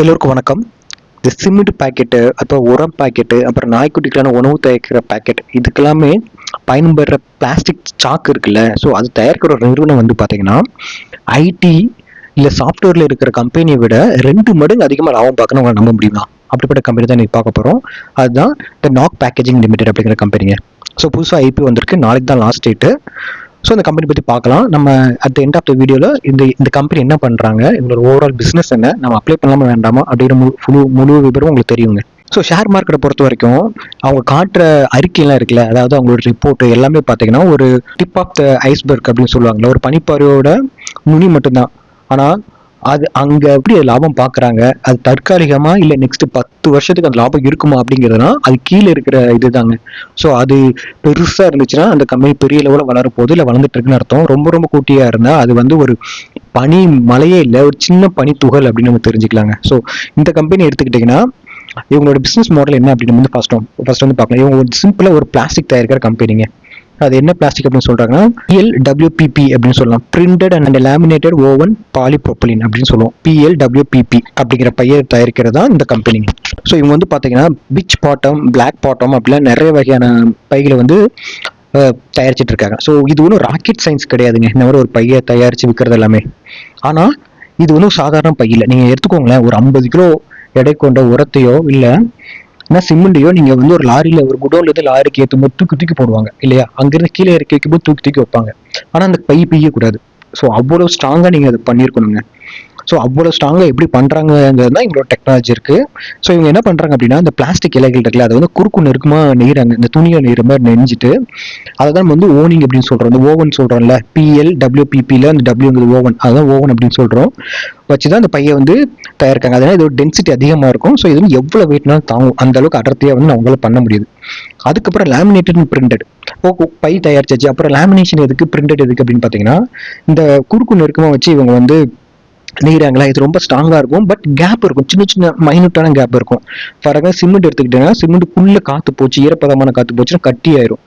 எல்லோருக்கும் வணக்கம். இந்த சிமெண்ட் பாக்கெட்டு, அப்புறம் உரம் பாக்கெட்டு, அப்புறம் நாய்க்குட்டிக்கான உணவு தயாரிக்கிற பாக்கெட், இதுக்கெல்லாமே பயன்படுற பிளாஸ்டிக் சாக்கு இருக்குல்ல, ஸோ அது தயாரிக்கிற ஒரு நிறுவனம் வந்து பார்த்தீங்கன்னா ஐடி இல்லை சாஃப்ட்வேரில் இருக்கிற கம்பெனியை விட 2 மடங்கு அதிகமாக லாபம் பார்க்கணும் உங்களை நம்ப முடியுமா? அப்படிப்பட்ட கம்பெனி தான் நீங்கள் பார்க்க போகிறோம். அதுதான் இந்த நாக் பேக்கேஜிங் லிமிடெட் அப்படிங்கிற கம்பெனிங்க. ஸோ புதுசாக ஐபி வந்திருக்கு, நாளைக்கு தான் லாஸ்ட் டேட்டு. ஸோ இந்த கம்பெனி பற்றி பார்க்கலாம். நம்ம அட் எண்ட் ஆஃப் த வீடியோவில் இந்த கம்பெனி என்ன பண்ணுறாங்க, இவங்களோட ஓவரால் பிஸ்னஸ் என்ன, நம்ம அப்ளை பண்ணலாமா வேண்டாமா அப்படிங்கிற முழு விவரம் உங்களுக்கு தெரியுங்க. ஸோ ஷேர் மார்க்கெட்டை பொறுத்த வரைக்கும் அவங்க காட்டுற அறிக்கையெல்லாம் இருக்குல்ல, அதாவது அவங்களோட ரிப்போர்ட் எல்லாமே பார்த்தீங்கன்னா ஒரு டிப் ஆஃப் த ஐஸ்பர்க் அப்படின்னு சொல்லுவாங்கல்ல, ஒரு பனிப்பாறையோட நுனி மட்டும்தான். ஆனால் அது அங்கே எப்படி லாபம் பார்க்குறாங்க, அது தற்காலிகமா இல்லை நெக்ஸ்ட் 10 வருஷத்துக்கு அந்த லாபம் இருக்குமா அப்படிங்கிறதுனா அது கீழே இருக்கிற இதுதாங்க. ஸோ அது பெருசாக இருந்துச்சுன்னா அந்த கம்பெனி பெரிய லெவலில் வளர போகுது, இல்லை வளர்ந்துட்டு இருக்குன்னு அர்த்தம். ரொம்ப ரொம்ப கூட்டியாக இருந்தால் அது வந்து ஒரு பனி மலையே இல்லை, ஒரு சின்ன பனி துகள் அப்படின்னு நம்ம தெரிஞ்சுக்கலாங்க. ஸோ இந்த கம்பெனி எடுத்துக்கிட்டிங்கன்னா இவங்களோட பிஸ்னஸ் மாடல் என்ன அப்படின்னு வந்து ஃபர்ஸ்ட் வந்து பார்க்கலாம். இவங்க ஒரு சிம்பிளாக ஒரு பிளாஸ்டிக் தயாரிக்கிற கம்பெனிங்க. அது என்ன பிளாஸ்டிக் அப்படின்னு சொல்றாங்கன்னா PLWPP அப்படின்னு சொல்லலாம், printed and laminated woven polypropylene அப்படின்னு சொல்லுவோம். PLWPP அப்படிங்கிற பையை தயாரிக்கிறதா இந்த கம்பெனிங்க. ஸோ இவங்க வந்து பார்த்தீங்கன்னா பிச் பாட்டம், பிளாக் பாட்டம் அப்படிலாம் நிறைய வகையான பைகளை வந்து தயாரிச்சிட்டு இருக்காங்க. ஸோ இது ஒன்றும் ராக்கெட் சயின்ஸ் கிடையாதுங்க, இந்த மாதிரி ஒரு பையை தயாரிச்சு விற்கிறது எல்லாமே. ஆனால் இது ஒன்றும் சாதாரண பை இல்லை. நீங்கள் எடுத்துக்கோங்களேன், ஒரு 50 கிலோ எடை கொண்ட உரத்தையோ இல்லை சிமெண்டையோ நீங்க வந்து ஒரு லாரியில, ஒரு குடோன்ல இருந்து லாரிக்கு ஏற்றும் போது தூக்கி போடுவாங்க இல்லையா, அங்கிருந்து கீழே இறக்கி வைக்கும்போது தூக்கி வைப்பாங்க. ஆனா அந்த பை பிய்ய கூடாது. ஸோ அவ்வளவு ஸ்ட்ராங்கா நீங்க அதை பண்ணியிருக்கணுங்க. ஸோ அவ்வளோ ஸ்ட்ராங்காக எப்படி பண்ணுறாங்கிறது தான் இவங்களோட டெக்னாலஜி இருக்குது. ஸோ இவங்க என்ன பண்ணுறாங்க அப்படின்னா, இந்த பிளாஸ்டிக் இலைகள் இருக்குல்ல, அதை வந்து குறுக்கு நெருக்கமாக நெய்கிறாங்க, இந்த துணியை நெய்கிற மாதிரி நெஞ்சிட்டு அதை தான் வந்து ஓனிங் அப்படின்னு சொல்கிறோம். இந்த ஓவன் சொல்கிறோம்ல, PLWPPயில் அந்த டபிள்யூங்கிறது ஓவன், அதுதான் ஓவன் அப்படின்னு சொல்கிறோம். வச்சு தான் அந்த பையை வந்து தயாரிக்காங்க. அதனால இதோட டென்சிட்டி அதிகமாக இருக்கும். ஸோ இது வந்து எவ்வளோ வெயிட்னாலும் தாங்கும், அந்த அளவுக்கு அடர்த்தியாக வந்து அவங்களால பண்ண முடியுது. அதுக்கப்புறம் லேமினேட்டட் அண்ட் பிரிண்டட். பை தயாரிச்சாச்சு, அப்புறம் லேமினேஷன் எதுக்கு, பிரிண்டட் எதுக்கு அப்படின்னு பார்த்தீங்கன்னா, இந்த குறுக்கு நெருக்கமாக வச்சு இவங்க வந்து நெய்கிறாங்களா, இது ரொம்ப ஸ்ட்ராங்காக இருக்கும். பட் கேப் இருக்கும், சின்ன சின்ன மைனூட்டான கேப் இருக்கும். ஃபார் எக்ஸாம்பிள் சிமெண்ட் எடுத்துக்கிட்டீங்கன்னா, சிமெண்ட்டுக்குள்ளே காற்று போச்சு, ஈரப்பதமான காற்று போச்சுன்னா கட்டி ஆயிரும்.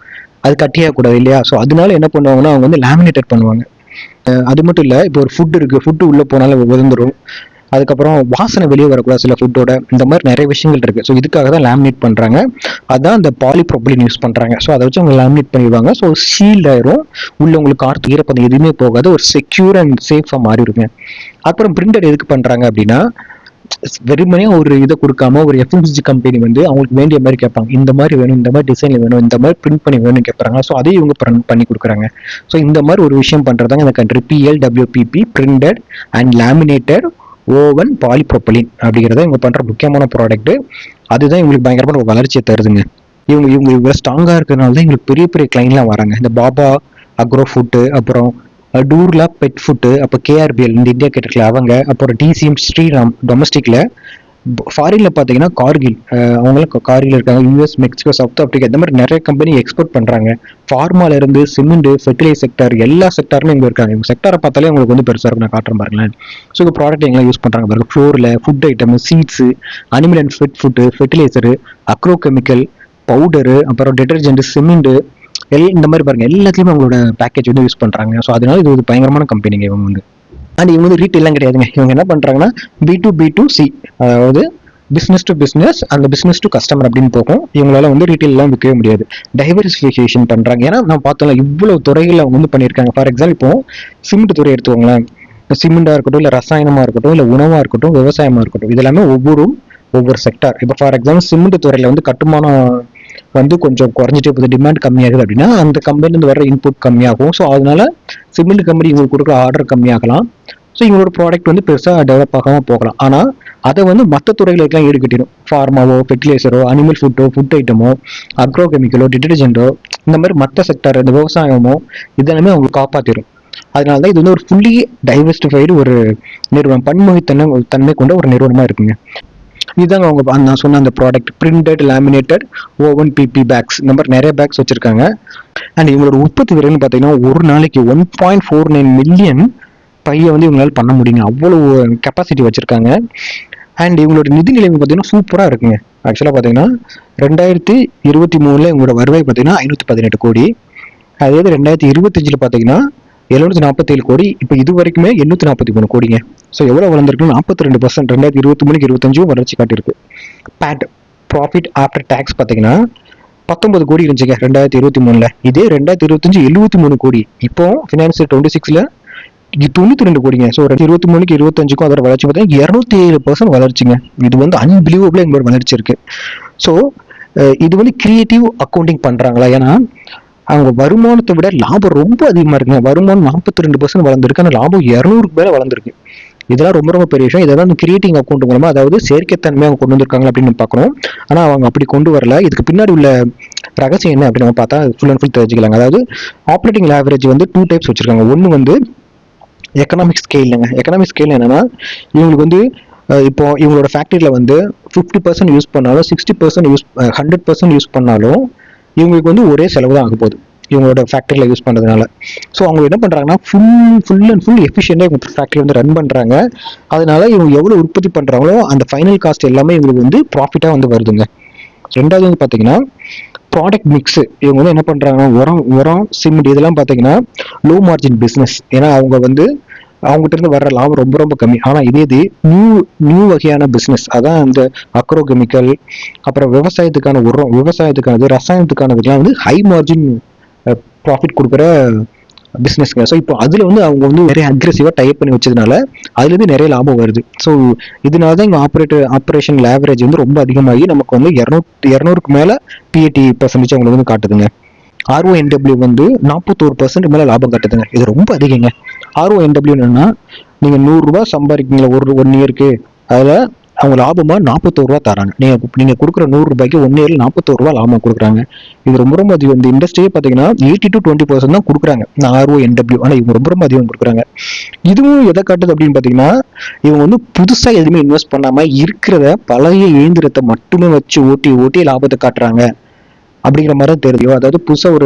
அது கட்டியாகக்கூடாது இல்லையா. ஸோ அதனால என்ன பண்ணுவாங்கன்னா அவங்க வந்து லேமினேட்டட் பண்ணுவாங்க. அது மட்டும் இல்லை, இப்போ ஒரு ஃபுட் இருக்குது, ஃபுட்டு உள்ளே போனாலும் உதந்துடும். அதுக்கப்புறம் வாசனை வெளியே வரக்கூடாது சில ஃபுட்டோட, இந்த மாதிரி நிறைய விஷயங்கள் இருக்குது. ஸோ இதுக்காக தான் லேமினேட் பண்ணுறாங்க. அதுதான் இந்த பாலிப்ரோபிலின் யூஸ் பண்ணுறாங்க. ஸோ அதை வச்சு அவங்க லேமினேட் பண்ணிடுவாங்க. ஸோ ஷீல்ட் ஆயிரும், உள்ள உங்களுக்கு காற்று ஈரப்பதம் எதுவுமே போகாது, ஒரு செக்யூர் அண்ட் சேஃபாக மாறி இருக்குங்க. அப்புறம் பிரிண்டட் எதுக்கு பண்ணுறாங்க அப்படின்னா, வெறுமனே ஒரு இதை கொடுக்காம ஒரு FMCG கம்பெனி வந்து அவங்களுக்கு வேண்டிய மாதிரி கேட்பாங்க, இந்த மாதிரி வேணும், இந்த மாதிரி டிசைன் வேணும், இந்த மாதிரி பிரிண்ட் பண்ணி வேணும்னு கேட்பாங்க. ஸோ அதையும் இவங்க பண்ணி கொடுக்குறாங்க. ஸோ இந்த மாதிரி ஒரு விஷயம் பண்ணுறதாங்க இந்த country. PLWPP, printed and laminated woven polypropylene அப்படிங்கிறத இவங்க பண்ணுற முக்கியமான ப்ராடக்ட். அதுதான் இவங்களுக்கு பயங்கரமான ஒரு வளர்ச்சியை தருதுங்க. இவங்க இவ்வளோ ஸ்ட்ராங்காக இருக்கிறதுனால தான் இவங்களுக்கு பெரிய பெரிய கிளைண்ட்லாம் வராங்க. இந்த பாபா அக்ரோ ஃபுட்டு, அப்புறம் டூர்லா பெட் ஃபுட்டு, அப்போ KRBL இந்த இந்தியா கேட்டிருக்கல அவங்க, அப்புறம் DCM ஸ்ரீராம் டொமஸ்டிக்ல. ஃபாரின்ல பார்த்தீங்கன்னா கார்கில், அவங்களும் கார்கில் இருக்காங்க, US, மெக்சிகோ, சவுத் ஆப்பிரிக்கா, இந்த மாதிரி நிறைய கம்பெனி எக்ஸ்போர்ட் பண்ணுறாங்க. ஃபார்மால இருந்து சிமெண்ட், ஃபெர்டிலைசர் செக்டர், எல்லா செக்டர்லையும் இங்கே இருக்காங்க. இவங்க செக்டரை பார்த்தாலே உங்களுக்கு வந்து பெருசாக இருக்கும். நான் காட்டுறேன் பாருங்களேன். ஸோ இந்த ப்ராடக்ட் எங்கெல்லாம் யூஸ் பண்ணுறாங்க பாருங்க. ஃப்ளோரில் food item, seeds, animal and fed food, fertiliser, agro chemical, powder, அப்புறம் டிட்டர்ஜென்ட், சிமெண்ட், இந்த மாதிரி பாருங்க எல்லாத்துலேயுமே அவங்களோட பேக்கேஜ் வந்து யூஸ் பண்ணுறாங்க. ஸோ அதனால இது ஒரு பயங்கரமான கம்பெனிங்க இவங்க வந்து. அண்ட் இவங்க வந்து ரீட்டெயிலாம் கிடையாதுங்க. இவங்க என்ன பண்ணுறாங்கன்னா B2B2C, அதாவது பிஸ்னஸ் டு பிஸ்னஸ், அந்த பிஸ்னஸ் டு கஸ்டமர் அப்படின்னு போகும். இவங்களால வந்து ரீட்டெயிலாம் விற்கவே முடியாது. டைவர்சிஃபிகேஷன் பண்ணுறாங்க. ஏன்னா நான் பார்த்தோம்ல இவ்வளோ துறைகள் அவங்க வந்து பண்ணியிருக்காங்க. ஃபார் எக்ஸாம்பிள் இப்போ சிமெண்ட் துறை எடுத்துக்கோங்களேன். சிமெண்டாக இருக்கட்டும், இல்லை ரசாயனமாக இருக்கட்டும், இல்லை உணவாக இருக்கட்டும், விவசாயமாக இருக்கட்டும், இது எல்லாமே ஒவ்வொரு செக்டார். இப்போ ஃபார் எக்ஸாம்பிள் சிமெண்ட் துறையில் வந்து கட்டுமானம் வந்து கொஞ்சம் குறைஞ்சிட்டே போகுது, டிமாண்ட் கம்மியாகுது அப்படின்னா அந்த கம்பெனிலேருந்து வர இன்புட் கம்மியாகும். ஸோ அதனால சிமெண்ட் கம்பெனி இவங்களுக்கு கொடுக்குற ஆர்டர் கம்மியாகலாம். ஸோ இவங்களோட ப்ராடக்ட் வந்து பெருசாக டெவலப் ஆகாமல் போகலாம். ஆனால் அதை வந்து மற்ற துறைகளுக்கெல்லாம் ஈடுகட்டிடும். ஃபார்மாவோ, ஃபெர்டிலைசரோ, அனிமல் ஃபுட்டோ, ஃபுட் ஐட்டமோ, அக்ரோ கெமிக்கலோ, டிட்டர்ஜென்ட்டோ, இந்த மாதிரி மற்ற செக்டர், இந்த விவசாயமோ, இதெல்லாமே அவங்களுக்கு காப்பாற்றிடும். அதனால தான் இது வந்து ஒரு ஃபுல்லி டைவர்சிஃபைடு ஒரு நிறுவனம், தன்மை கொண்ட ஒரு நிறுவனமாக இருக்குங்க. இதுதாங்க அவங்க நான் சொன்ன அந்த product, printed laminated woven PP bags. இந்த மாதிரி நிறைய பேக்ஸ் வச்சிருக்காங்க. அண்ட் இவங்களோட உற்பத்தி விலைன்னு பார்த்தீங்கன்னா ஒரு நாளைக்கு 1.49 மில்லியன் பையை வந்து இவங்களால பண்ண முடியுங்க. அவ்வளோ கெப்பாசிட்டி வச்சிருக்காங்க. அண்ட் இவங்களோட நிதி நிலைமை பார்த்தீங்கன்னா சூப்பராக இருக்குங்க. ஆக்சுவலாக பார்த்தீங்கன்னா 2023 இவங்களோட வருவாய் பார்த்தீங்கன்னா 518 கோடி. அதே 2025 பார்த்தீங்கன்னா 747 கோடி. இப்போ இது வரைக்குமே 843 கோடிங்க. ஸோ எவ்வளோ வளர்ந்துருக்குன்னு 42% 2023 25 வளர்ச்சி காட்டியிருக்கு. பேட் ப்ராஃபிட் ஆஃப்டர் டேக்ஸ் பார்த்தீங்கன்னா 19 கோடி இருந்துச்சுங்க 2023. இதே 2025 73 கோடி. இப்போ ஃபினான்ஸ் 26ல 92 கோடிங்க. ஸோ 2023 25க்கும் அதோட வளர்ச்சி பார்த்தீங்கன்னா 207% வளர்ச்சிங்க. இது வந்து அன்பிலீவபிளாக எங்களோட வளர்ச்சி இருக்கு. ஸோ இது வந்து கிரியேட்டிவ் அக்கௌண்டிங் பண்றாங்களா? ஏன்னா அவங்க வருமானத்தை விட லாபம் ரொம்ப அதிகமா இருக்குங்க. வருமானம் 42% வளர்ந்துருக்கு, ஆனால் லாபம் 200க்கு மேல வளர்ந்துருக்கு. இதெல்லாம் ரொம்ப ரொம்ப பெரிய விஷயம். இதெல்லாம் கிரியேட்டிங் அக்கௌண்ட் மூலமா, அதாவது செயற்கைத்தன்மையை அவங்க கொண்டு வந்திருக்காங்க அப்படின்னு பார்க்கணும். ஆனால் அவங்க அப்படி கொண்டு வரல. இதுக்கு பின்னாடி உள்ள ரகசியம் என்ன அப்படின்னு நம்ம பார்த்தா ஃபுல் அண்ட் ஃபுல் தெரிஞ்சுக்கலாங்க. அதாவது ஆப்ரேட்டிங் லேவரேஜ் வந்து 2 டைப்ஸ் வச்சிருக்காங்க. ஒன்று வந்து எக்கனாமிக் ஸ்கேலுங்க. எக்கனாமிக் ஸ்கேல் என்னன்னா, இவங்களுக்கு வந்து இப்போ இவங்களோட ஃபேக்டரியில் வந்து 50% யூஸ் பண்ணாலும் 60% யூஸ் 100% யூஸ் பண்ணாலும் இவங்களுக்கு வந்து ஒரே செலவு தான் ஆக போகுது இவங்களோட ஃபேக்டரியில் யூஸ் பண்ணுறதுனால. ஸோ அவங்க என்ன பண்ணுறாங்கன்னா ஃபுல் அண்ட் ஃபுல் எஃபிஷியண்டாக இவங்க ஃபேக்டரி வந்து ரன் பண்ணுறாங்க. அதனால இவங்க எவ்வளோ உற்பத்தி பண்ணுறாங்களோ அந்த ஃபைனல் காஸ்ட் எல்லாமே இவங்களுக்கு வந்து ப்ராஃபிட்டாக வந்து வருதுங்க. ரெண்டாவது வந்து பார்த்தீங்கன்னா ப்ராடக்ட் மிக்ஸு. இவங்க வந்து என்ன பண்ணுறாங்கன்னா உரம் சிமெண்ட் இதெல்லாம் பார்த்தீங்கன்னா லோ மார்ஜின் பிஸ்னஸ். ஏன்னா அவங்க வந்து அவங்ககிட்ட இருந்து வர்ற லாபம் ரொம்ப ரொம்ப கம்மி. ஆனால் இது நியூ வகையான பிஸ்னஸ், அதான் இந்த அக்ரோ கெமிக்கல், அப்புறம் விவசாயத்துக்கான உரம், விவசாயத்துக்கானது, ரசாயனத்துக்கானதுக்கெல்லாம் வந்து ஹை மார்ஜின் ப்ராஃபிட் கொடுக்குற பிஸ்னஸ்ங்க. ஸோ இப்போ அதில் வந்து அவங்க வந்து நிறைய அக்ரெசிவாக டைப் பண்ணி வச்சதுனால அதுலேருந்து நிறைய லாபம் வருது. ஸோ இதனால தான் இங்கே ஆப்ரேஷன் லேவரேஜ் வந்து ரொம்ப அதிகமாகி நமக்கு வந்து 200க்கு மேலே PAT பர்சன்டேஜ் அவங்களுக்கு வந்து காட்டுதுங்க. RONW வந்து 41% மேலே லாபம் காட்டுதுங்க. இது ரொம்ப அதிகங்க. RONW என்னன்னா, நீங்கள் 100 ரூபா சம்பாதிக்கீங்களா ஒன் இயருக்கு, அதில் அவங்க லாபமாக 41 ரூபா தராங்க. நீங்கள் கொடுக்குற 100 ரூபாய்க்கு 1 இயரில் 41 ரூபா லாபம் கொடுக்குறாங்க. இது ரொம்ப ரொம்ப அதிகம். இந்த இண்டஸ்ட்ரியே பார்த்தீங்கன்னா 80 to 20% தான் கொடுக்குறாங்க RONW. ஆனால் இவங்க ரொம்ப ரொம்ப அதிகம் கொடுக்குறாங்க. இதுவும் எதை காட்டுது அப்படின்னு பார்த்தீங்கன்னா, இவங்க வந்து புதுசாக எதுவுமே இன்வெஸ்ட் பண்ணாமல் இருக்கிறத பழைய இயந்திரத்தை மட்டுமே வச்சு ஓட்டி லாபத்தை காட்டுறாங்க அப்படிங்கிற மாதிரி தான் தெரியும். அதாவது புதுசாக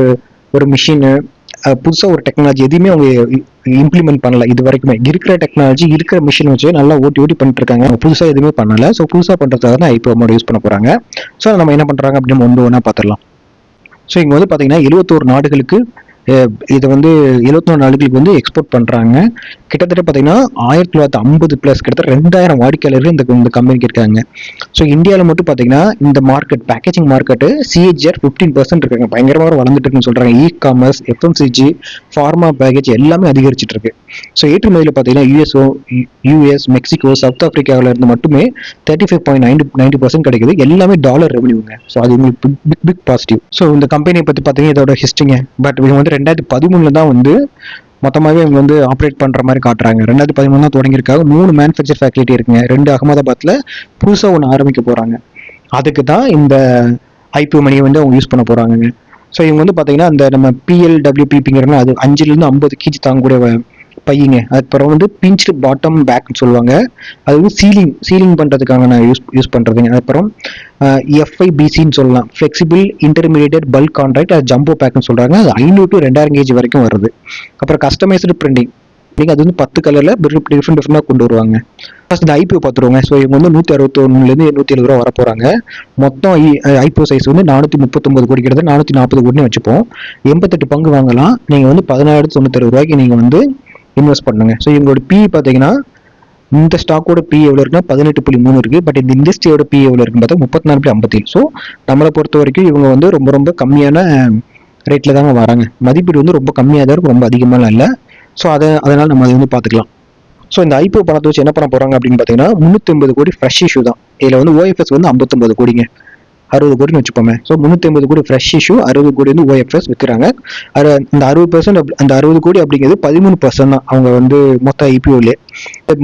ஒரு மிஷினு, புதுசாக ஒரு டெக்னாலஜி எதுவுமே அவங்க இம்ப்ளிமெண்ட் பண்ணல. இது வரைக்குமே இருக்கிற டெக்னாலஜி இருக்கிற மிஷின் வச்சு நல்லா ஓட்டி பண்ணிட்டு இருக்காங்க. புதுசாக எதுவுமே பண்ணல. ஸோ புதுசாக பண்ணுறதுக்காக தான் IPO அமௌண்ட் யூஸ் பண்ண போகிறாங்க. ஸோ நம்ம என்ன பண்ணுறாங்க அப்படின்னு ஒன்றா பார்த்துடலாம். ஸோ இங்கே வந்து பார்த்தீங்கன்னா 71 நாடுகளுக்கு இதை வந்து 74 நாடுகளுக்கு வந்து எக்ஸ்போர்ட் பண்ணுறாங்க. கிட்டத்தட்ட பார்த்தீங்கன்னா 1950 ப்ளஸ் கிட்டத்தட்ட 2000 வாடிக்கையாளர்கள் இந்த கம்பெனிக்கு இருக்காங்க. ஸோ இந்தியாவில் மட்டும் பார்த்தீங்கன்னா இந்த மார்க்கெட் பேக்கேஜிங் மார்க்கெட்டு CAGR 15% இருக்காங்க. பயங்கரமாக வளர்ந்துட்டு இருக்குன்னு சொல்கிறாங்க. இ-காமர்ஸ், FMCG, ஃபார்மா பேக்கேஜ் எல்லாமே அதிகரிச்சுட்டு இருக்கு. ஸோ ஏற்றுமதியில் பார்த்தீங்கன்னா US, மெக்சிகோ, சவுத் ஆப்பிரிக்காவில் இருந்து மட்டுமே 35.90% கிடைக்குது. எல்லாமே டாலர் ரெவன்யூங்க. ஸோ அது உங்களுக்கு பிக் பாசிட்டிவ். ஸோ இந்த கம்பெனியை பற்றி பார்த்தீங்கன்னா இதோட ஹிஸ்ட்ரிங்க. பட் இவங்க வந்து 2013 தான் வந்து மொத்தமாகவே இவங்க வந்து ஆப்ரேட் பண்ணுற மாதிரி காட்டுறாங்க. 2013 தான் தொடங்கியிருக்காங்க. 3 மேனுஃபேக்சர் ஃபேக்டரி இருக்குங்க. 2 அகமதாபாத்தில் புதுசாக ஒன்று ஆரம்பிக்க போகிறாங்க. அதுக்கு தான் இந்த IPO மணியை வந்து அவங்க யூஸ் பண்ண போகிறாங்க. ஸோ இவங்க வந்து பார்த்தீங்கன்னா அந்த நம்ம PLWPPங்கிறனா அது 5லேருந்து 50 kg தாங்கக்கூடிய பையங்க. அதுக்கப்புறம் வந்து பிஞ்ச்டு பாட்டம் பேக்னு சொல்லுவாங்க. அது வந்து சீலிங் பண்ணுறதுக்காக நான் யூஸ் பண்ணுறதுங்க. அதுக்கப்புறம் FIBCன்னு சொல்லலாம், ஃப்ளெக்சிபிள் இன்டர்மீடியேட் பல்க் கான்ட்ராக்ட், அது ஜம்போ பேக்னு சொல்கிறாங்க. அது 500 to 2000 kg வரைக்கும் வருது. அப்புறம் கஸ்டமைஸ்டு பிரிண்டிங், அது வந்து 10 கலரில் டிஃப்ரெண்டாக கொண்டு வருவாங்க. ஃபர்ஸ்ட் இந்த IPO பார்த்துருவாங்க. ஸோ இவங்க வந்து 161லேருந்து 170 ரூபா வர போகிறாங்க. மொத்தம் IPO சைஸ் வந்து 439 கோடி, கிட்டத்தட்ட 440 கோடினு வச்சுப்போம். 88 பங்கு வாங்கலாம். நீங்கள் வந்து 1696 ரூபாய்க்கு நீங்கள் வந்து இன்வெஸ்ட் பண்ணுங்க. ஸோ இவங்களோட PE பார்த்தீங்கன்னா இந்த ஸ்டாக்கோட PE எவ்வளோ இருக்குன்னா 18.3 இருக்கு. பட் இந்த இண்டஸ்ட்ரியோட PE எவ்வளோ இருக்குன்னு பார்த்தா 34.57. ஸோ நம்மளை பொறுத்த வரைக்கும் இவங்க வந்து ரொம்ப ரொம்ப கம்மியான ரேட்டில் தாங்க வராங்க. மதிப்பீடு வந்து ரொம்ப கம்மியாக தான் இருக்கும், ரொம்ப அதிகமாக இல்லை. ஸோ அதனால் நம்ம அதை வந்து பார்த்துக்கலாம். ஸோ இந்த IPO பணத்தை வச்சு என்ன பண்ண போகிறாங்க அப்படின்னு பார்த்தீங்கன்னா 350 கோடி ஃப்ரெஷ் இஷ்யூ தான். இதில் வந்து OFS வந்து 59 கோடிங்க, 60 கோடின்னு வச்சுப்போமே. ஸோ 350 கோடி ஃப்ரெஷ் இஷ்யூ, 60 கோடி வந்து OFS விற்கிறாங்க. அந்த 60%, அந்த 60 கோடி அப்படிங்கிறது 13% தான் அவங்க வந்து மொத்த IPOலே.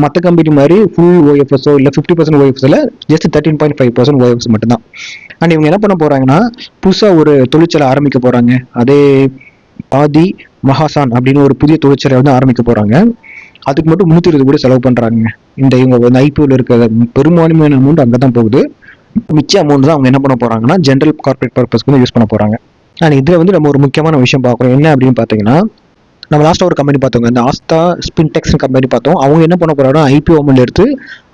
மற்ற கம்பெனி மாதிரி ஃபுல் OFSஓ இல்லை 50% OFSல ஜஸ்ட் 13.5% OFS மட்டும்தான். அண்ட் இவங்க என்ன பண்ண போகிறாங்கன்னா புதுசாக ஒரு தொழிற்சாலை ஆரம்பிக்க போகிறாங்க. அதே ஆதி மகாசான் அப்படின்னு ஒரு புதிய தொழிற்சாலை வந்து ஆரம்பிக்க போகிறாங்க. அதுக்கு மட்டும் 320 கோடி செலவு பண்ணுறாங்க. இவங்க வந்து IPOல இருக்கிற பெரும்பான்மையான அமௌண்ட் அங்கே தான் போகுது. மிச்ச அமௌண்ட் தான் அவங்க என்ன பண்ண போகிறாங்கன்னா ஜென்ரல் கார்பரேட் பர்பஸ்க்கு வந்து யூஸ் பண்ண போகிறாங்க. அண்ட் இதில் வந்து நம்ம ஒரு முக்கியமான விஷயம் பார்க்குறோம். என்ன அப்படின்னு பார்த்தீங்கன்னா, நம்ம லாஸ்ட்டாக ஒரு கம்பெனி பார்த்தோங்க, இந்த ஆஸ்தா ஸ்பின்டெக்ஸ் கம்பெனி பார்த்தோம். அவங்க என்ன பண்ண போகிறாங்கன்னா IPO அமௌண்ட் எடுத்து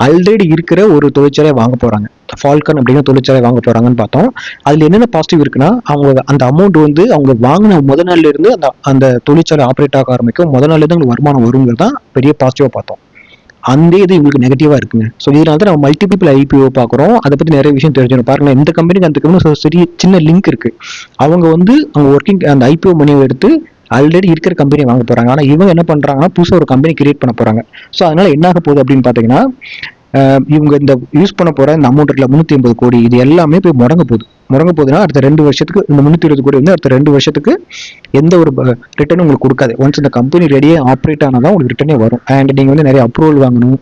ஆல்ரெடி இருக்கிற ஒரு தொழிற்சாலையை வாங்க போகிறாங்க. ஃபால்கன் அப்படிங்கிற தொழிற்சாலை வாங்க போறாங்கன்னு பார்த்தோம். அதுல என்னென்ன பாசிட்டிவ் இருக்குன்னா, அவங்க அந்த அமௌண்ட் வந்து அவங்க வாங்கின முதல் நாள்ல இருந்து அந்த அந்த தொழிற்சாலை ஆப்ரேட் ஆக ஆரம்பிக்கும் முதல் நாள்ல இருந்து உங்களுக்கு வருமானம் வருங்கிறது தான் பெரிய பாசிட்டிவா பார்த்தோம். அந்த இது இவங்களுக்கு நெகட்டிவா இருக்குங்க. ஸோ இதனால தான் நம்ம மல்டிபிள் ஐபிஓ பார்க்குறோம். அதை பத்தி நிறைய விஷயம் தெரிஞ்சிடும். பாருங்க, இந்த கம்பெனிக்கு அந்த கம்பெனி சரி சின்ன லிங்க் இருக்கு. அவங்க வந்து அவங்க ஒர்க்கிங் அந்த ஐபிஓ மணியை எடுத்து ஆல்ரெடி இருக்கிற கம்பெனி வாங்க போறாங்க. ஆனா இவங்க என்ன பண்றாங்கன்னா புதுசாக ஒரு கம்பெனி கிரியேட் பண்ண போறாங்க. ஸோ அதனால என்ன ஆக போகுது அப்படின்னு பாத்தீங்கன்னா, இவங்க இந்த யூஸ் பண்ண போற இந்த அமௌண்ட் இருக்குல்ல 380 கோடி, இது எல்லாமே போய் முடங்க போகுதுன்னா அடுத்த 2 வருஷத்துக்கு இந்த 320 கோடி வந்து அடுத்த 2 வருஷத்துக்கு எந்த ஒரு ரிட்டர்னும் உங்களுக்கு கொடுக்காது. ஒன்ஸ் இந்த கம்பெனி ரெடியே ஆப்ரேட் ஆனாதான் உங்களுக்கு ரிட்டர்னே வரும். அண்ட் நீங்க வந்து நிறைய அப்ரூவல் வாங்கணும்,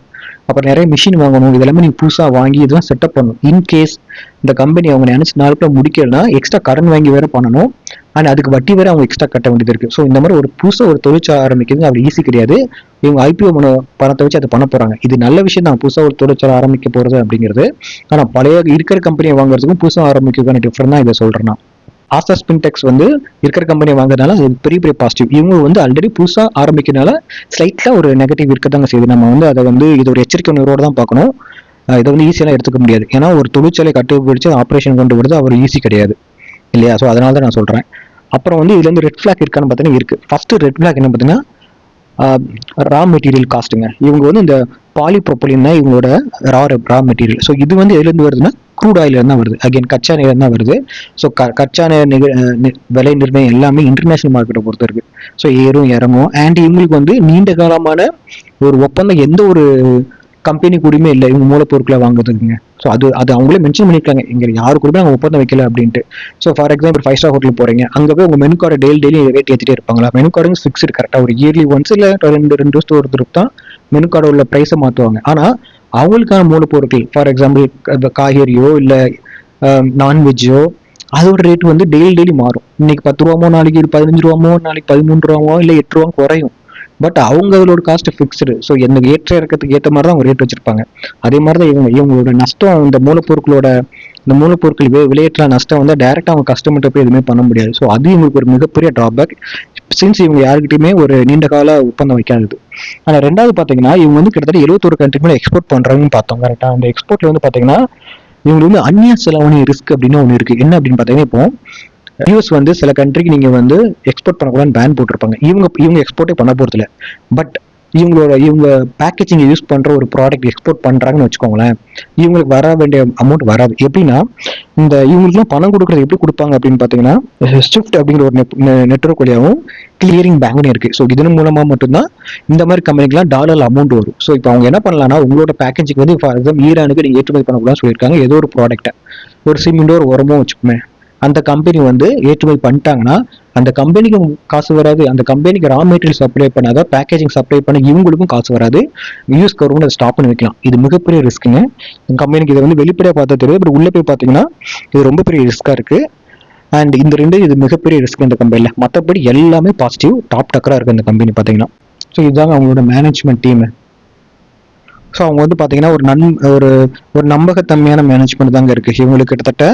அப்புறம் நிறைய மிஷின் வாங்கணும், இதெல்லாமே நீங்க புதுசாக வாங்கி இதெல்லாம் செட்டப் பண்ணணும். இன்கேஸ் இந்த கம்பெனி அவங்க நினைச்ச நாளுக்குள்ள முடிக்கலன்னா எக்ஸ்ட்ரா கடன் வாங்கி வேற பண்ணணும். அண்ட் அதுக்கு வட்டி வேற அவங்க எக்ஸ்ட்ரா கட்ட வேண்டியது இருக்கு. ஸோ இந்த மாதிரி ஒரு புதுசாக ஒரு தொழிற்சாலை ஆரம்பிக்கிறது அவ்வளோ ஈஸி கிடையாது. இவங்க ஐபிஓ பணத்தை வச்சு அதை பண்ண போறாங்க. இது நல்ல விஷயம் தான், புதுசாக ஒரு தொழிற்சாலை ஆரம்பிக்க போறது அப்படிங்கிறது. ஆனால் பழைய இருக்கிற கம்பெனியை வாங்குறதுக்கும் புதுசாக ஆரம்பிக்கிறதுக்கான டிஃபரெண்ட் தான் இதை சொல்றேன்னா. ஆஸ்டர் ஸ்பின்டெக்ஸ் வந்து இருக்கிற கம்பெனியை வாங்குறதுனால அது பெரிய பெரிய பாசிட்டிவ். இவங்க வந்து ஆல்ரெடி புதுசாக ஆரம்பிக்கிறதுனால ஸ்லைட்ல ஒரு நெகட்டிவ் இருக்கதாங்க செய்யுது. நம்ம வந்து அதை வந்து இது ஒரு எச்சரிக்கை உணர்வோட தான் பார்க்கணும். இதை வந்து ஈஸியெல்லாம் எடுத்துக்க முடியாது. ஏன்னா ஒரு தொழிற்சாலை கட்டுப்பிடிச்சு ஆப்ரேஷன் கொண்டு வருது அவர் ஈஸி கிடையாது இல்லையா? ஸோ அதனால தான் நான் சொல்றேன். அப்புறம் வந்து இதுல இருந்து ரெட் ஃபிளாக் இருக்கான்னு பார்த்தீங்கன்னா இருக்கு. ஃபர்ஸ்ட் ரெட் ஃபிளாக் என்ன பார்த்தீங்கன்னா ரா மெட்டீரியல் காஸ்ட்டுங்க. இவங்க வந்து இந்த பாலிப்ரோபலின் தான் இவங்களோட ரா மெட்டீரியல். ஸோ இது வந்து எதுலேருந்து வருதுன்னா க்ரூட் ஆயில் தான் வருது. அகைன் கச்சா எண்ணெய் தான் வருது. ஸோ கச்சா விலை நிர்ணயம் எல்லாமே இன்டர்நேஷனல் மார்க்கெட்டை பொறுத்து இருக்கு. ஸோ ஏறும் இறங்கும். அண்ட் இவங்களுக்கு வந்து நீண்ட காலமான ஒரு ஒப்பந்தம் எந்த ஒரு கம்பெனி கூடயுமே இல்லை இவங்க மூலப்பொருட்களை வாங்குறதுக்குங்க. ஸோ அது அவங்களே மென்ஷன் பண்ணியிருக்காங்க, இங்கே யாரு கூட நாங்கள் ஒப்பந்தம் வைக்கல அப்படின்ட்டு. So for example 5 star hotel போறீங்க, அங்கே போய் உங்க மெனு கார்டு டெய்லி ரேட் ஏற்றிட்டே இருப்பாங்களா? மெனு கார்டு ஃபிக்ஸ்டு கரெக்டாக ஒரு இயர்லி ஒன்ஸ் இல்லை ரெண்டு வருஷத்துக்கு ஒரு திருப்பி தான் மெனு கார்டு உள்ள ப்ரைஸை மாற்றுவாங்க. ஆனால் அவங்களுக்கான மூலப்பொருட்கள் ஃபார் எக்ஸாம்பிள் காய்கறியோ இல்லை நான்வெஜ்ஜோ அதோட ரேட் வந்து டெய்லி மாறும். இன்னைக்கு 10 ரூபாமோ, நாளைக்கு 15 ரூபாமோ, நாளைக்கு 13 ரூபாமோ இல்லை 8 ரூபா குறையும். பட் அவங்க அதோட காஸ்ட் ஃபிக்ஸ்டு. ஸோ எந்த ஏற்ற இறக்கத்துக்கு ஏற்ற மாதிரி தான் அவங்க ரேட் வச்சிருப்பாங்க. அதே மாதிரி தான் இவங்களோட நஷ்டம் இந்த மூலப்பொருட்கள் விளையாட்டுல நஷ்டம் வந்து டைரக்டா அவங்க கஸ்டமர்கிட்ட போய் எதுவுமே பண்ண முடியாது. ஸோ அது இவங்களுக்கு ஒரு மிகப்பெரிய டிராபேக். சின்ஸ் இவங்க யாருக்கிட்டையுமே ஒரு நீண்ட கால ஒப்பந்தம் வைக்காது. ஆனால் ரெண்டாவது பார்த்தீங்கன்னா இவங்க வந்து கிட்டத்தட்ட 71 கண்ட்ரிக்கு மேலே எக்ஸ்போர்ட் பண்றாங்கன்னு பார்த்தோம். கரெக்டா? அந்த எக்ஸ்போர்ட்ல வந்து பார்த்தீங்கன்னா இவங்களுக்கு வந்து அந்நிய செலவணி ரிஸ்க் அப்படின்னு ஒன்று இருக்கு. என்ன அப்படின்னு பார்த்தீங்கன்னா இப்போ யூஎஸ் வந்து சில கண்ட்ரிக்கு நீங்க வந்து எக்ஸ்போர்ட் பண்ணக்கூடாதுன்னு பேன் போட்டிருப்பாங்க. இவங்க எக்ஸ்போர்ட்டே பண்ண போறது இல்லை. பட் இவங்க பேக்கேஜிங் யூஸ் பண்ற ஒரு ப்ராடக்ட் எக்ஸ்போர்ட் பண்றாங்கன்னு வச்சுக்கோங்களேன், இவங்களுக்கு வர வேண்டிய அமௌண்ட் வராது. எப்படின்னா இவங்களுக்குலாம் பணம் கொடுக்கறது எப்படி கொடுப்பாங்க அப்படின்னு பாத்தீங்கன்னா ஸ்விஃப்ட் அப்படிங்கிற ஒரு நெட்வொர்க் வழியாகவும் கிளியரிங் பேங்க்னு இருக்கு. ஸோ இதன் மூலமா மட்டும்தான் இந்த மாதிரி கம்பெனிக்கெல்லாம் டாலர்ல அமௌண்ட் வரும். ஸோ இப்போ அவங்க என்ன பண்ணலாம்னா உங்களோட பேக்கேஜுக்கு வந்து ஃபார் எக்ஸாம்பிள் ஈரானுக்கு நீங்க ஏற்றுமதி பண்ணக்கூடாதுன்னு சொல்லியிருக்காங்க. ஏதோ ஒரு ப்ராடக்ட்டை ஒரு சிமெண்டோ ஒரு உரமோ வச்சுக்கோமே, அந்த கம்பெனி வந்து ஏற்றுமதி பண்ணிட்டாங்கன்னா அந்த கம்பெனிக்கு காசு வராது. அந்த கம்பெனிக்கு ரா மெட்டீரியல் சப்ளை பண்ணாத பேக்கேஜிங் சப்ளை பண்ண இவங்களுக்கும் காசு வராது. யூஎஸ் கவர்மெண்ட் அதை ஸ்டாப் பண்ணி வைக்கலாம். இது மிகப்பெரிய ரிஸ்க்குங்க கம்பெனிக்கு. இதை வந்து வெளிப்படையாக பார்த்தா தெரியும், பட் உள்ள போய் பார்த்தீங்கன்னா இது ரொம்ப பெரிய ரிஸ்கா இருக்கு. அண்ட் இந்த இது மிகப்பெரிய ரிஸ்க் இந்த கம்பெனியில். மற்றபடி எல்லாமே பாசிட்டிவ், டாப் டக்கரா இருக்கு இந்த கம்பெனி பார்த்தீங்கன்னா. ஸோ இதுதாங்க அவங்களோட மேனேஜ்மெண்ட் டீம். ஸோ அவங்க வந்து பார்த்தீங்கன்னா ஒரு நம்பகத்தன்மையான மேனேஜ்மெண்ட் தாங்க இருக்கு. இவங்களுக்கு கிட்டத்தட்ட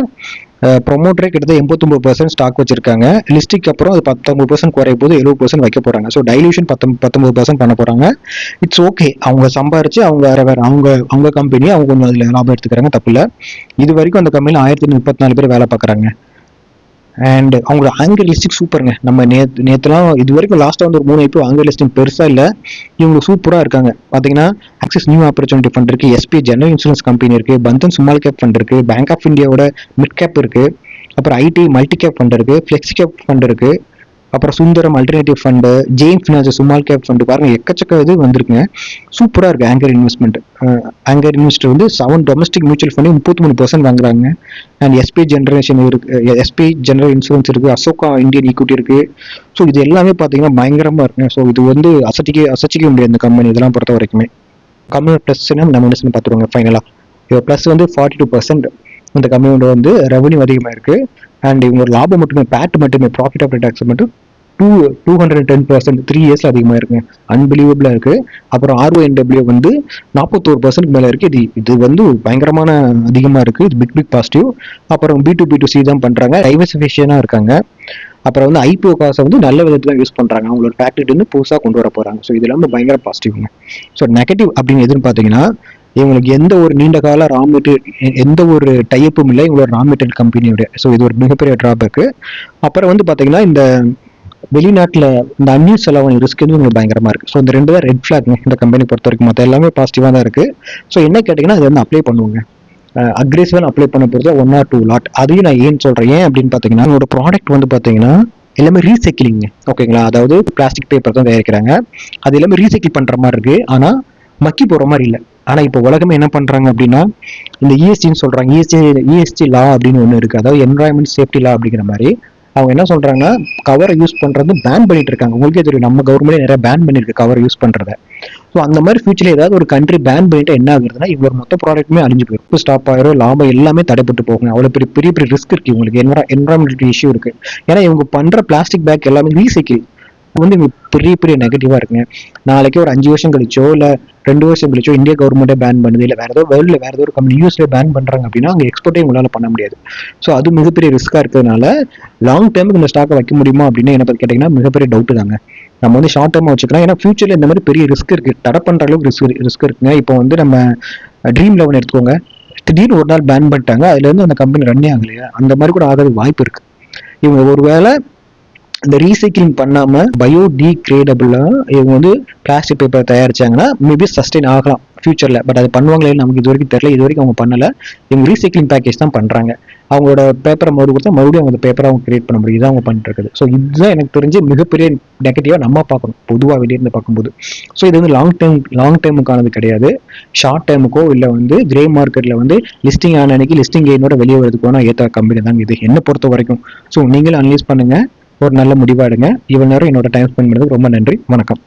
ப்ரொமோட்டரே கிட்டத்தட்ட 89% ஸ்டாக் வச்சிருக்காங்க. லிஸ்டிக்கு அப்புறம் அது 19% குறைய போது 70% வைக்க போறாங்க. ஸோ டைலூஷன் 19% பண்ண போறாங்க. It's okay. அவங்க சம்பாரிச்சு அவங்க வேற அவங்க கம்பெனி அவங்க கொஞ்சம் அதுல லாபம் எடுத்துக்கிறாங்க, தப்பு இல்லை. இது வரைக்கும் அந்த கம்பெனியில் 1034 பேர் வேலை பார்க்குறாங்க. அண்ட் அவங்களோட ஆங்கர் லிஸ்டிங் சூப்பருங்க. நம்ம நேற்றுலாம் இது வரைக்கும் லாஸ்ட்டாக வந்து ஒரு 3 ஐபோ ஆங்கர் லிஸ்டிங் பெருசாக இல்லை, இவங்க சூப்பராக இருக்காங்க. பார்த்தீங்கன்னா ஆக்சிஸ் நியூ ஆப்பர்ச்சுனிட்டி ஃபண்ட் இருக்கு, எஸ்பி ஜெனரல் இன்சூரன்ஸ் கம்பெனி இருக்கு, பந்தன் ஸ்மால் கேப் ஃபண்ட் இருக்கு, பேங்க் ஆஃப் இந்தியாவோட மிட் கேப் இருக்கு, அப்புறம் ஐடி மல்டி கேப் ஃபண்ட் இருக்கு, ஃபிளெக்ஸி கேப் ஃபண்ட் இருக்கு, அப்புறம் Sundaram alternative fund, Jain finance small cap fund. பாருங்க எக்கச்சக்க இது வந்திருக்குங்க. சூப்பராக இருக்கு ஆங்கர் இன்வெஸ்ட்மெண்ட். ஆங்கர் இன்வெஸ்டர் வந்து 7 டொமஸ்டிக் மியூச்சுவல் ஃபண்டு 33% வாங்குறாங்க. அண்ட் எஸ்பி ஜெனரல் இன்சூரன்ஸ் இருக்கு, அசோகா இந்தியன் ஈக்விட்டி இருக்கு. ஸோ இது எல்லாமே பார்த்தீங்கன்னா பயங்கரமா இருக்குங்க. ஸோ இது வந்து அசைச்சிக்க முடியாது இந்த கம்பெனி இதெல்லாம் பொறுத்த வரைக்குமே. கம்பெனி ப்ளஸ் நம்ம என்ன பார்த்துருவாங்க ஃபைனலாக. இப்போ ப்ளஸ் வந்து 42% இந்த கம்பெனியோட வந்து ரெவன்யூ அதிகமாக இருக்கு. அண்ட் இவங்க லாபம் மட்டுமே, பேட் மட்டுமே, ப்ராஃபிட் ஆஃப்டர் டாக்ஸ் மட்டும் 210% 3 இயர்ஸ்ல அதிகமாக இருக்குங்க. அன்பிலீவபிளா இருக்கு. அப்புறம் RONW வந்து 41% மேல இருக்கு. இது வந்து பயங்கரமான அதிகமா இருக்கு. இது பிக் பாசிட்டிவ். அப்புறம் B2B2C தான் பண்றாங்க, டைவர்சிஃபிகேஷனா இருக்காங்க. அப்புறம் வந்து ஐபிஓ காசை வந்து நல்ல விதத்துல யூஸ் பண்றாங்க, அவங்களோட ஃபேக்டரி வந்து புதுசாக கொண்டு வர போறாங்க. ஸோ இது எல்லாமே பயங்கர பாசிட்டிவ்ங்க. ஸோ நெகட்டிவ் அப்படின்னு எதுன்னு பார்த்தீங்கன்னா இவங்களுக்கு எந்த ஒரு நீண்ட கால ரா மெட்டீரியல் எந்த ஒரு டைப்பும் இல்லை இவங்களோட ரா மெட்டீரியல் கம்பெனியோட. ஸோ இது ஒரு மிகப்பெரிய ட்ராபேக்கு. அப்புறம் வந்து பார்த்தீங்கன்னா இந்த வெளிநாட்டில் இந்த அந்நியூஸ் செலவு ரிஸ்க் உங்களுக்கு பயங்கரமா இருக்கு. ஸோ இந்த ரெண்டு தான் ரெட் ஃபிளாக்ங்க இந்த கம்பெனி பொறுத்த வரைக்கும். மற்ற எல்லாமே பாசிட்டிவாக தான் இருக்கு. ஸோ என்ன கேட்டிங்கன்னா அது வந்து அப்ளை பண்ணுவாங்க. அக்ரெசிவாக அப்ளை பண்ண போகிறது 1 or 2 லாட். அதையும் நான் ஏன் சொல்கிறேன் ஏன் அப்படின்னு பார்த்தீங்கன்னா உங்களோட ப்ராடக்ட் வந்து பார்த்தீங்கன்னா எல்லாமே ரீசைக்கிளிங். ஓகேங்களா, அதாவது பிளாஸ்டிக் பேப்பர் தான் தயாரிக்கிறாங்க. அது எல்லாமே ரீசைக்கிள் பண்ணுற மாதிரி இருக்கு. ஆனால் மக்கி போகிற மாதிரி இல்லை. ஆனால் இப்போ உலகமே என்ன பண்ணுறாங்க அப்படின்னா இந்த இஎஸ்டின்னு சொல்கிறாங்க. இஎஸ்டி லா அப்படின்னு ஒன்று இருக்குது, அதாவது என்வரான்மெண்ட் சேஃப்டி லா அப்படிங்கிற மாதிரி. அவங்க என்ன சொல்றாங்கன்னா கவரை யூஸ் பண்றது பேன் பண்ணிட்டு இருக்காங்க. உங்களுக்கே தெரியும் நம்ம கவர்மெண்ட் நிறைய பேன் பண்ணிருக்கு கவர் யூஸ் பண்றத. ஸோ அந்த மாதிரி ஃபியூச்சர்ல ஏதாவது ஒரு கண்ட்ரி பேன் பண்ணிட்டு என்ன ஆகுதுன்னா இவங்க மொத்த ப்ராடக்ட்டுமே அழிஞ்சு போயிடும். ஸ்டாப் ஆயிரும், லாபம் எல்லாமே தடைப்பட்டு போகும். அவ்வளவு பெரிய பெரிய பெரிய ரிஸ்க் இருக்கு இவங்களுக்கு. என்வரான்மெண்டல் இஷ்யூ இருக்கு. ஏன்னா இவங்க பண்ற பிளாஸ்டிக் பேக் எல்லாமே ரீசைக்கிள் வந்து பெரிய பெரிய நெகட்டிவா இருக்குங்க. நாளைக்கு ஒரு 5 வருஷம் கழிச்சோ இல்ல 2 வருஷம் கழிச்சோ இந்திய கவர்மெண்டே பேன் பண்ணுது, இல்ல வேற ஏதோ வேர்ல்டுல வேற ஏதோ ஒரு கம்பெனி யூஎஸ்ல பேன் பண்றாங்க அப்படின்னா அங்க எக்ஸ்போர்ட்டே உங்களால பண்ண முடியாது. ஸோ அது மிகப்பெரிய ரிஸ்கா இருக்கிறதுனால லாங் டேர்முக்கு இந்த ஸ்டாக்கை வைக்க முடியுமா அப்படின்னு என்ன பத்தி கேட்டீங்கன்னா மிகப்பெரிய டவுட் தாங்க. நம்ம வந்து ஷார்ட் டேர்மா வச்சுக்கலாம். ஏன்னா ஃபியூச்சர்ல இந்த மாதிரி பெரிய ரிஸ்க் இருக்கு, தடை பண்ற அளவுக்கு ரிஸ்க் இருக்குங்க. இப்போ வந்து நம்ம ட்ரீம் 11 எடுத்துக்கோங்க. திடீர்னு ஒரு நாள் பேன் பண்ணிட்டாங்க, அதுல இருந்து அந்த கம்பெனி ரன்னே ஆகலையா, அந்த மாதிரி கூட ஆகிறது வாய்ப்பு இருக்கு. இவங்க ஒருவேளை இந்த ரீசைக்கிளிங் பண்ணாம பயோடிகிரேடபிளா இவங்க வந்து பிளாஸ்டிக் பேப்பர் தயாரிச்சாங்கன்னா மேபி சஸ்டெயின் ஆகலாம் ஃபியூச்சர்ல. பட் அது பண்ணுவாங்களே நமக்கு இது வரைக்கும் தெரியல. இது வரைக்கும் அவங்க பண்ணல. இவங்க ரீசைக்கிளிங் பேக்கேஜ் தான் பண்றாங்க. அவங்களோட பேப்பரை மறுபடியும் கொடுத்தா மறுபடியும் அவங்க பேப்பரை அவங்க கிரியேட் பண்ண முடியும். இதான் அவங்க பண்ணிட்டு இருக்குது. ஸோ இதுதான் எனக்கு தெரிஞ்சு மிகப்பெரிய நெகட்டிவா நம்ம பார்க்கணும் பொதுவாக வெளியிருந்து பார்க்கும்போது. ஸோ இது வந்து லாங் டேர்முக்கானது கிடையாது. ஷார்ட் டேர்முக்கோ இல்லை வந்து கிரே மார்க்கெட்ல வந்து லிஸ்டிங் ஆன அன்னைக்கு லிஸ்டிங் கெயினோட வெளியே வரதுக்கான ஏற்ற கம்பெனி தான் இது என்ன பொறுத்த வரைக்கும். ஸோ நீங்களும் அனலைஸ் பண்ணுங்க, ஒரு நல்ல முடிவா எடுங்க. இவ்வளவு நேரம் என்னோட டைம் ஸ்பெண்ட் பண்ணதுக்கு ரொம்ப நன்றி. வணக்கம்.